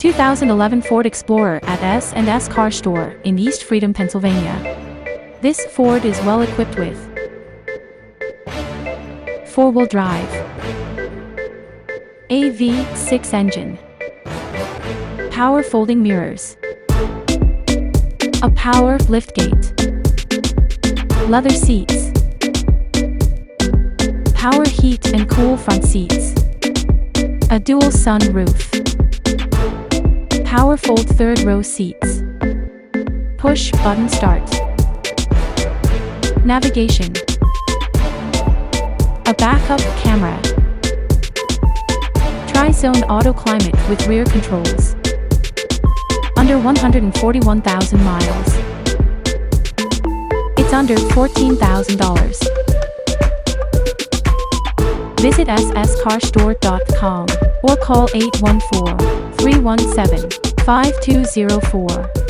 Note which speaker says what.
Speaker 1: 2011 Ford Explorer at S&S Car Store in East Freedom, Pennsylvania. This Ford is well equipped with 4-wheel drive, a V6 engine, power folding mirrors, a power liftgate, leather seats, power heat and cool front seats, a dual sunroof, power fold third row seats, push button start, navigation, a backup camera, tri-zone auto climate with rear controls, under 141,000 miles. It's under $14,000. Visit sscarstore.com or call 814-317-5204.